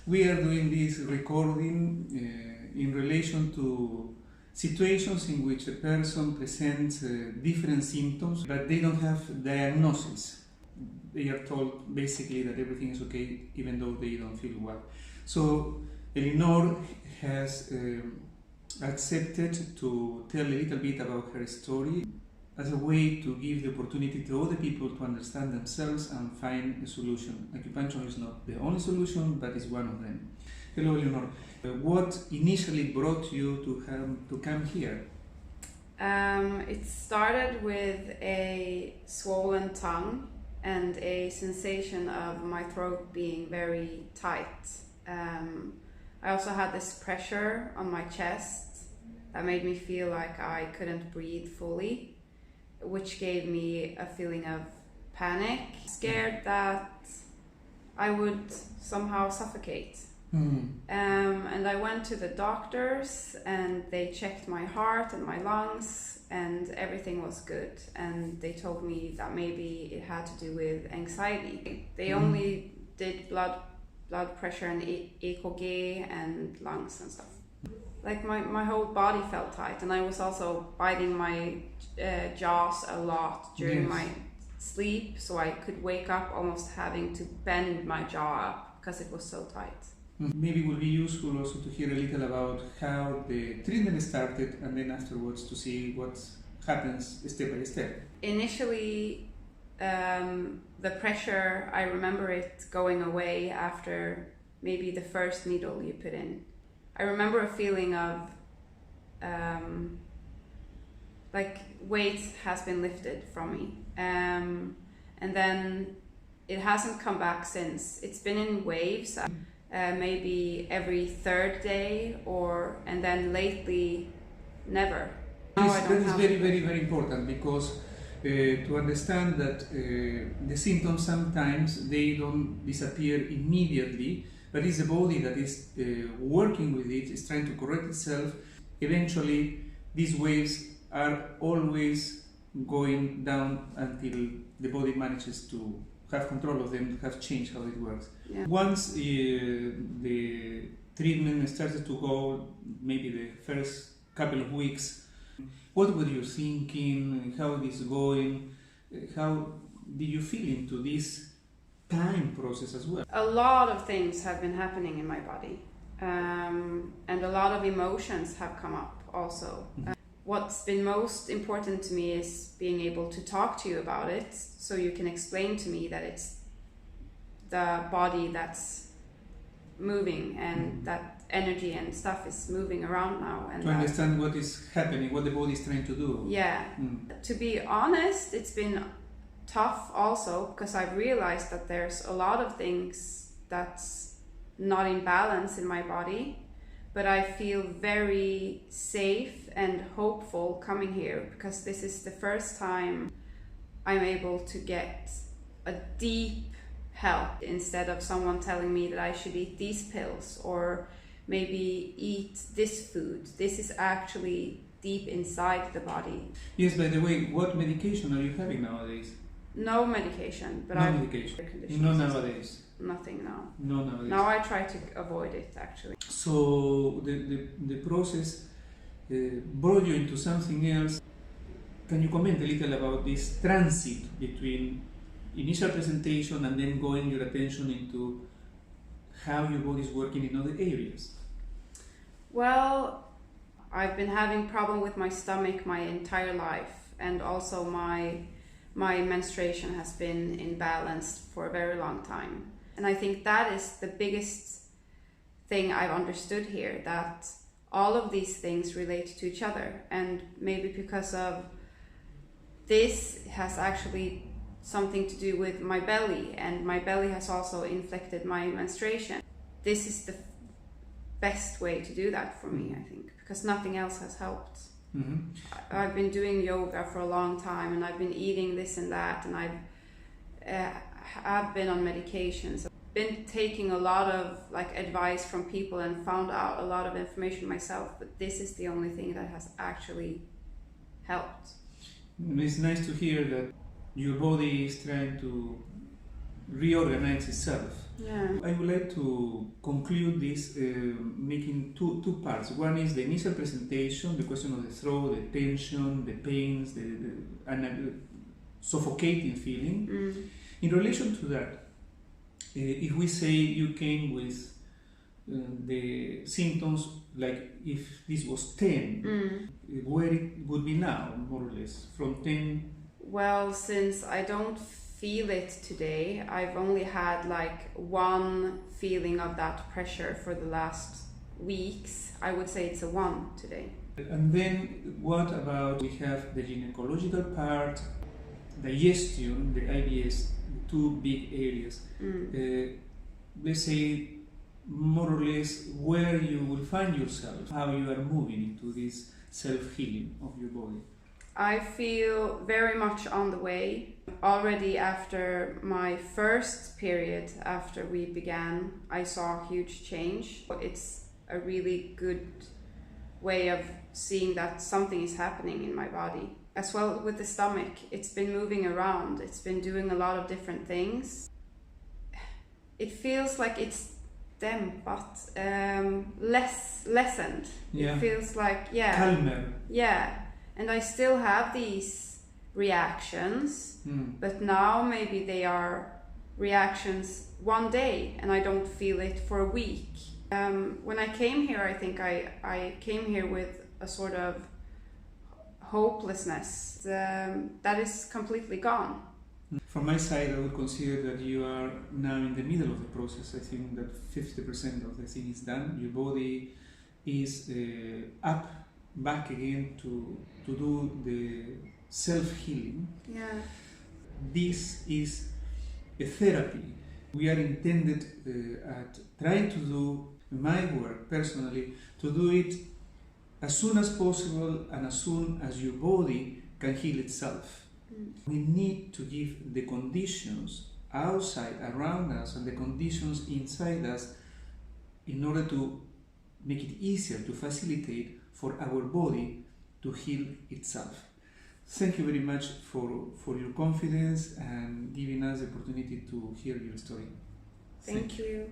We are doing this recording in relation to situations in which a person presents different symptoms, but they don't have diagnosis. They are told basically that everything is okay, even though they don't feel well. So Elinor has accepted to tell a little bit about her story as a way to give the opportunity to other people to understand themselves and find a solution. Acupuncture is not the only solution, but it's one of them. Hello, Elinor. What initially brought you to come here? It started with a swollen tongue and a sensation of my throat being very tight. I also had this pressure on my chest that made me feel like I couldn't breathe fully, which gave me a feeling of panic, scared that I would somehow suffocate. And I went to the doctors and they checked my heart and my lungs and everything was good. And they told me that maybe it had to do with anxiety. They only did blood pressure and EKG and lungs and stuff. Like my whole body felt tight, and I was also biting my jaws a lot during my sleep, so I could wake up almost having to bend my jaw up because it was so tight. Maybe it would be useful also to hear a little about how the treatment started and then afterwards to see what happens step by step. Initially, the pressure, I remember it going away after maybe the first needle you put in. I remember a feeling of like weight has been lifted from me, and then it hasn't come back since. It's been in waves, maybe every third day, and then lately never. That is very, very, very important, because to understand that the symptoms sometimes they don't disappear immediately, but it's the body that is working with it, is trying to correct itself. Eventually, these waves are always going down until the body manages to have control of them, have changed how it works. Yeah. Once the treatment started to go, maybe the first couple of weeks, what were you thinking? How it is going? How did you feel into this time process as well? A lot of things have been happening in my body, and a lot of emotions have come up also. What's been most important to me is being able to talk to you about it, so you can explain to me that it's the body that's moving and that energy and stuff is moving around now. And to understand what is happening, what the body is trying to do. Yeah. To be honest, it's been tough also, because I've realized that there's a lot of things that's not in balance in my body, but I feel very safe and hopeful coming here, because this is the first time I'm able to get a deep help instead of someone telling me that I should eat these pills or maybe eat this food. This is actually deep inside the body. Yes, by the way, what medication are you having nowadays? No medication, but no medication. No nowadays. Nothing now. No nowadays. Now I try to avoid it actually. So the process brought you into something else. Can you comment a little about this transit between initial presentation and then going your attention into how your body is working in other areas? Well, I've been having problem with my stomach my entire life, and also my menstruation has been imbalanced for a very long time. And I think that is the biggest thing I've understood here, that all of these things relate to each other, and maybe because of this has actually something to do with my belly, and my belly has also inflected my menstruation. This is the best way to do that for me, I think, because nothing else has helped. I've been doing yoga for a long time, and I've been eating this and that, and I've been on medications. I've been taking a lot of advice from people and found out a lot of information myself, but this is the only thing that has actually helped. It's nice to hear that your body is trying to reorganize itself. Yeah. I would like to conclude this making two parts. One is the initial presentation, the question of the throat, the tension, the pains, and suffocating feeling. In relation to that, if we say you came with the symptoms like if this was 10, where it would be now, more or less, from 10? Well, since I don't feel it today, I've only had like one feeling of that pressure for the last weeks. I would say it's a 1 today. And then what about, we have the gynecological part, digestion, the IBS, two big areas. Let's say more or less where you will find yourself, how you are moving into this self-healing of your body. I feel very much on the way. Already after my first period, after we began, I saw a huge change. It's a really good way of seeing that something is happening in my body. As well with the stomach, it's been moving around, it's been doing a lot of different things. It feels like it's dämpat, lessened. Yeah. It feels like, Calmer. Yeah. And I still have these reactions, but now maybe they are reactions one day and I don't feel it for a week. When I came here, I think I came here with a sort of hopelessness that is completely gone. From my side, I would consider that you are now in the middle of the process. I think that 50% of the thing is done. Your body is up, back again to do the self-healing. Yeah. This is a therapy. We are intended at trying to do my work personally, to do it as soon as possible and as soon as your body can heal itself. We need to give the conditions outside, around us, and the conditions inside us in order to make it easier, to facilitate for our body to heal itself. Thank you very much for your confidence and giving us the opportunity to hear your story. Thank you.